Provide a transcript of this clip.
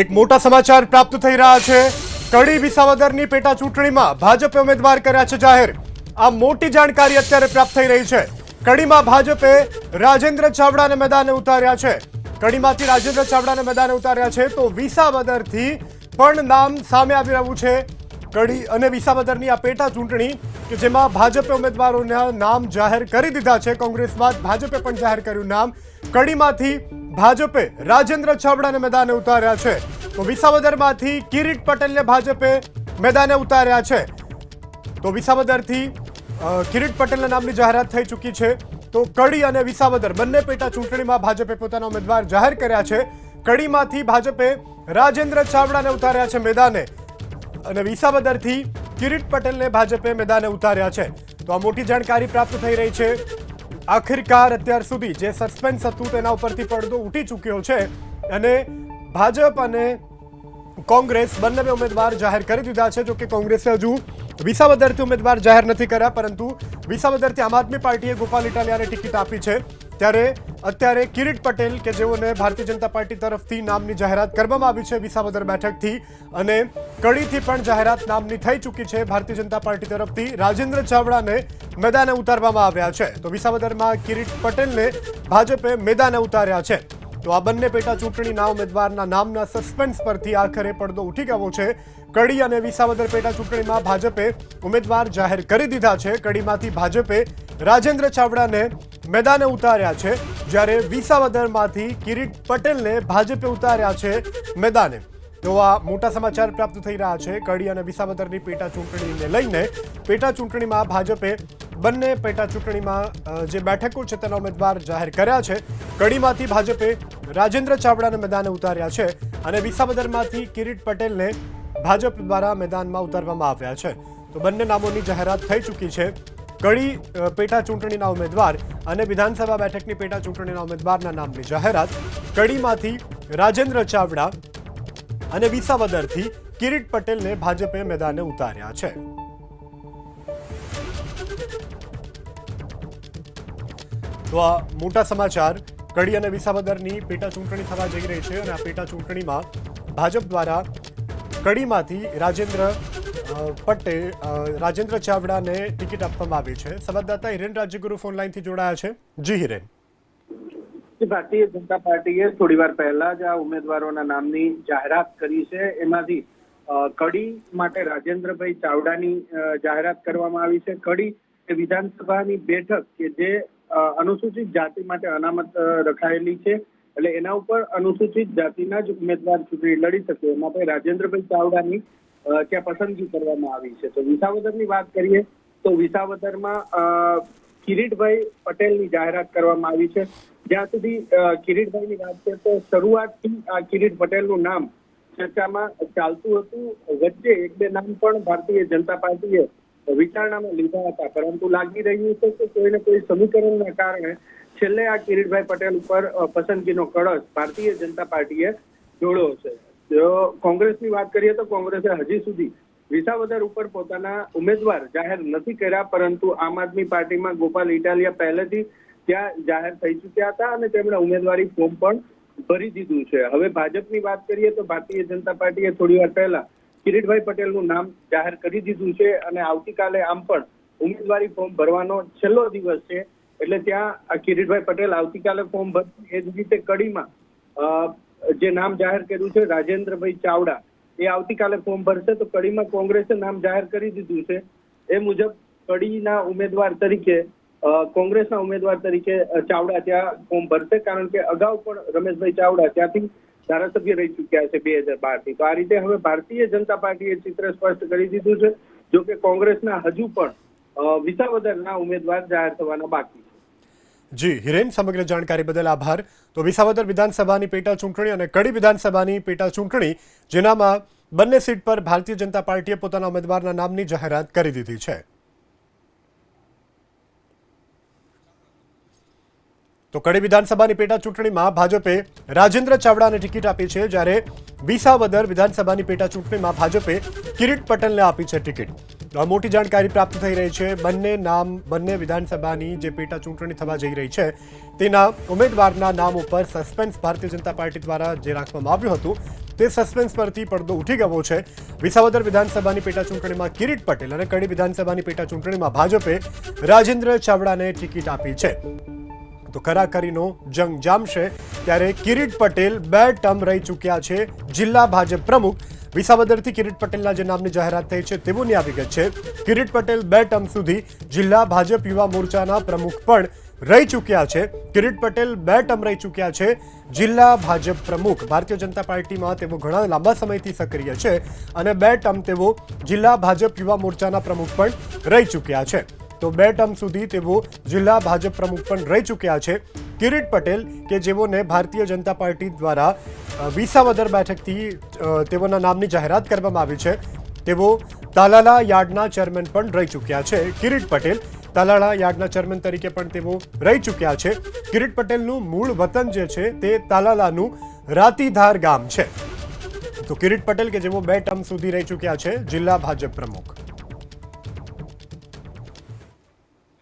એક મોટા સમાચાર પ્રાપ્ત થઈ રહ્યા છે। કડી વિસાવદરની પેટા ચૂંટણીમાં ભાજપે ઉમેદવાર કર્યા છે જાહેર। આ મોટી જાણકારી અત્યારે પ્રાપ્ત થઈ રહી છે। કડીમાં ભાજપે રાજેન્દ્ર ચાવડાને મેદાને ઉતાર્યા છે। કડીમાંથી રાજેન્દ્ર ચાવડાને મેદાને ઉતાર્યા છે તો વિસાવદરથી પણ નામ સામે આવી રહ્યું છે। કડી અને વિસાવદરની આ પેટા ચૂંટણી કે જેમાં ભાજપે ઉમેદવારોના નામ જાહેર કરી દીધા છે। કોંગ્રેસ બાદ ભાજપે પણ જાહેર કર્યું નામ। કડીમાંથી ભાજપે રાજેન્દ્ર ચાવડાને મેદાને ઉતાર્યા છે તો વિસાવદરમાંથી કિરીટ પટેલને ભાજપે મેદાને ઉતાર્યા છે। તો વિસાવદરથી કિરીટ પટેલના નામની જાહેરાત થઈ ચૂકી છે। તો કડી અને વિસાવદર બંને પેટા ચૂંટણીમાં ભાજપે પોતાના ઉમેદવાર જાહેર કર્યા છે। કડીમાંથી ભાજપે રાજેન્દ્ર ચાવડાને ઉતાર્યા છે મેદાને અને વિસાવદરથી કિરીટ પટેલને ભાજપે મેદાને ઉતાર્યા છે। તો આ મોટી જાણકારી પ્રાપ્ત થઈ રહી છે। આખિરકાર અત્યાર સુધી જે સસ્પેન્સ હતું તેના ઉપરથી પડદો ઉઠી ચૂક્યો છે અને ભાજપ અને કોંગ્રેસ બંને ઉમેદવાર જાહેર કરી દીધા છે। જો કે કોંગ્રેસે હજુ વિસાવદરથી ઉમેદવાર જાહેર નથી કર્યા, પરંતુ વિસાવદરથી આમ આદમી પાર્ટીએ ગોપાલ ઇટાલિયાને ટિકિટ આપી છે। ત્યારે અત્યારે કિરીટ પટેલ કે જેઓને ભારતીય જનતા પાર્ટી તરફથી નામની જાહેરાત કરવામાં આવી છે વિસાવદર બેઠકથી, અને કડીથી પણ જાહેરાત નામની થઈ ચૂકી છે ભારતીય જનતા પાર્ટી તરફથી। રાજેન્દ્ર ચાવડાને મેદાને ઉતારવામાં આવ્યા છે તો વિસાવદરમાં કિરીટ પટેલને ભાજપે મેદાને ઉતાર્યા છે। તો આ બંને પેટા ચૂંટણીના ઉમેદવારના નામના સસ્પેન્સ પરથી આખરે પડદો ઉઠી ગયો છે। કડી અને વિસાવદર પેટા ચૂંટણીમાં ભાજપે ઉમેદવાર જાહેર કરી દીધા છે। કડીમાંથી ભાજપે રાજેન્દ્ર ચાવડાને મેદાને ઉતાર્યા છે, જ્યારે વિસાવદરમાંથી કિરીટ પટેલને ભાજપે ઉતાર્યા છે મેદાને। તો આ મોટા સમાચાર પ્રાપ્ત થઈ રહ્યા છે। કડી અને વિસાવદરની પેટા ચૂંટણીને લઈને પેટા ચૂંટણીમાં ભાજપે બંને પેટા ચૂંટણીમાં જે બેઠકો છે તેના ઉમેદવાર જાહેર કર્યા છે। કડીમાંથી ભાજપે રાજેન્દ્ર ચાવડાને મેદાને ઉતાર્યા છે અને વિસાવદરમાંથી કિરીટ પટેલને ભાજપ દ્વારા મેદાનમાં ઉતારવામાં આવ્યા છે। તો બંને નામોની જાહેરાત થઈ ચૂકી છે। કડી પેટા ચૂંટણીના ઉમેદવાર અને વિધાનસભા બેઠકની પેટા ચૂંટણીના ઉમેદવારના નામની જાહેરાત। કડીમાંથી રાજેન્દ્ર ચાવડા અને વિસાવદરથી કિરીટ પટેલને ભાજપે મેદાને ઉતાર્યા છે। તો આ મોટા સમાચાર કડી અને વિસાવદરની પેટા ચૂંટણી થવા જઈ રહી છે અને આ પેટા ચૂંટણીમાં ભાજપ દ્વારા કડીમાંથી રાજેન્દ્ર ચાવડાને ટિકિટ આપવામાં આવી છે। સંવાદદાતા હિરેન રાજ્યગુરુ ફોન લાઈનથી જોડાયા છે। જી હિરેન। ભારતીય જનતા પાર્ટીએ થોડી વાર પહેલા જ આ ઉમેદવારોના નામની જાહેરાત કરી છે। એમાંથી કડી માટે રાજેન્દ્રભાઈ ચાવડાની જાહેરાત કરવામાં આવી છે। કડી વિધાનસભાની બેઠક કે જે અનુસૂચિત જાતિ માટે અનામત રખાયેલી છે, એટલે એના ઉપર અનુસૂચિત જાતિના જ ઉમેદવાર ચૂંટણી લડી શકે એ માટે રાજેન્દ્રભાઈ ચાવડાની ત્યાં પસંદગી કરવામાં આવી છે। તો વિસાવદરની વાત કરીએ તો વિસાવદરમાં કિરીટભાઈ પટેલની જાહેરાત કરવામાં આવી છે। જ્યાં સુધી કિરીટભાઈની વાત કરીએ તો શરૂઆતથી આ કિરીટ પટેલનું નામ ચર્ચામાં ચાલતું હતું। વચ્ચે એક બે નામ પણ ભારતીય જનતા પાર્ટીએ વિચારણામાં લીધા હતા, પરંતુ લાગી રહ્યું છે કે કોઈને કોઈ સમીકરણના કારણે છેલ્લે આ કિરીટભાઈ પટેલ ઉપર પસંદગીનો કળશ ભારતીય જનતા પાર્ટીએ જોડ્યો છે। જો કોંગ્રેસની વાત કરીએ તો કોંગ્રેસે હજી સુધી વિસાવદર ઉપર પોતાના ઉમેદવાર જાહેર નથી કર્યા, પરંતુ આમ આદમી પાર્ટીમાં ગોપાલ ઇટાલિયા પહેલેથી ત્યાં જાહેર થઈ ચૂક્યા હતા અને તેમણે ઉમેદવારી ફોર્મ પણ ભરી દીધું છે। હવે ભાજપની વાત કરીએ તો ભારતીય જનતા પાર્ટીએ થોડી વાર પહેલા કિરીટભાઈ પટેલનું નામ જાહેર કરી દીધું છે અને આવતીકાલે આમ પણ ઉમેદવારી ફોર્મ ભરવાનો છેલ્લો દિવસ છે, એટલે ત્યાં કિરીટભાઈ પટેલ આવતીકાલે ફોર્મ ભરશે। એ જ રીતે કડીમાં જે નામ જાહેર કર્યું છે રાજેન્દ્રભાઈ ચાવડા, એ આવતીકાલે ફોર્મ ભરશે। તો કડીમાં કોંગ્રેસે નામ જાહેર કરી દીધું છે। એ મુજબ કડીના ઉમેદવાર તરીકે કોંગ્રેસના ઉમેદવાર તરીકે ચાવડા ત્યાં ફોર્મ ભરશે, કારણ કે અગાઉ પણ રમેશભાઈ ચાવડા ત્યાંથી ધારાસભ્ય રહી ચૂક્યા છે 2012થી। તો આ રીતે હવે ભારતીય જનતા પાર્ટીએ ચિત્ર સ્પષ્ટ કરી દીધું છે। જો કે કોંગ્રેસના હજુ પણ વિસાવદરના ઉમેદવાર જાહેર થવાના બાકી છે। જી હિરેન, સમગ્ર જાણકારી બદલ આભાર। તો વિસાવદર વિધાનસભાની પેટા ચૂંટણી અને કડી વિધાનસભાની પેટા ચૂંટણી, જેનામાં બંને સીટ પર ભારતીય જનતા પાર્ટીએ પોતાના ઉમેદવારના નામની જાહેરાત કરી દીધી છે। તો કડી વિધાનસભાની પેટા ચૂંટણીમાં ભાજપે રાજેન્દ્ર ચાવડાને ટિકિટ આપી છે, જ્યારે વિસાવદર વિધાનસભાની પેટા ચૂંટણીમાં ભાજપે કિરીટ પટેલને આપી છે ટિકિટ। મોટી જાણકારી પ્રાપ્ત થઈ રહી છે। બંને વિધાનસભાની જે પેટા ચૂંટણી થવા જઈ રહી છે તેના ઉમેદવારના નામ ઉપર સસ્પેન્સ ભારતીય જનતા પાર્ટી દ્વારા જે રાખવામાં આવ્યું હતું તે સસ્પેન્સ પરથી પડદો ઉઠી ગયો છે. વિસાવદર વિધાનસભાની પેટા ચૂંટણીમાં કિરીટ પટેલ અને કડી વિધાનસભાની પેટા ચૂંટણીમાં ભાજપે રાજેન્દ્ર ચાવડાને ટિકિટ આપી છે. તો ખરાખરીનો જંગ જામશે. ત્યારે કિરીટ પટેલ 2 ટર્મ રહી ચૂક્યા છે જિલ્લા ભાજપ પ્રમુખ. વિસાવદરથી કિરીટ પટેલના જે નામની જાહેરાત થઈ છે તેઓની આ વિગત છે. કિરીટ પટેલ 2 ટર્મ સુધી જિલ્લા ભાજપ યુવા મોરચાના પ્રમુખ પણ રહી ચૂક્યા છે. કિરીટ પટેલ 2 ટર્મ રહી ચૂક્યા છે જિલ્લા ભાજપ પ્રમુખ. ભારતીય જનતા પાર્ટીમાં તેઓ ઘણા લાંબા સમયથી સક્રિય છે અને 2 ટર્મ તેઓ જિલ્લા ભાજપ યુવા મોરચાના પ્રમુખ પણ રહી ચૂક્યા છે. તો 2 ટર્મ સુધી તેઓ જિલ્લા ભાજપ પ્રમુખ પણ રહી ચૂક્યા છે. કિરીટ પટેલ કે જેઓને ભારતીય જનતા પાર્ટી દ્વારા વિસાવદર બેઠકથી તેઓના નામની જાહેરાત કરવામાં આવી છે, તેઓ તાલાલા યાર્ડના ચેરમેન પણ રહી ચૂક્યા છે. કિરીટ પટેલ તાલાલા યાર્ડના ચેરમેન તરીકે પણ તેઓ રહી ચૂક્યા છે. કિરીટ પટેલનું મૂળ વતન જે છે તે તાલાલાનું રાતીધાર ગામ છે. તો કિરીટ પટેલ કે જેઓ 2 ટર્મ સુધી રહી ચૂક્યા છે જિલ્લા ભાજપ પ્રમુખ.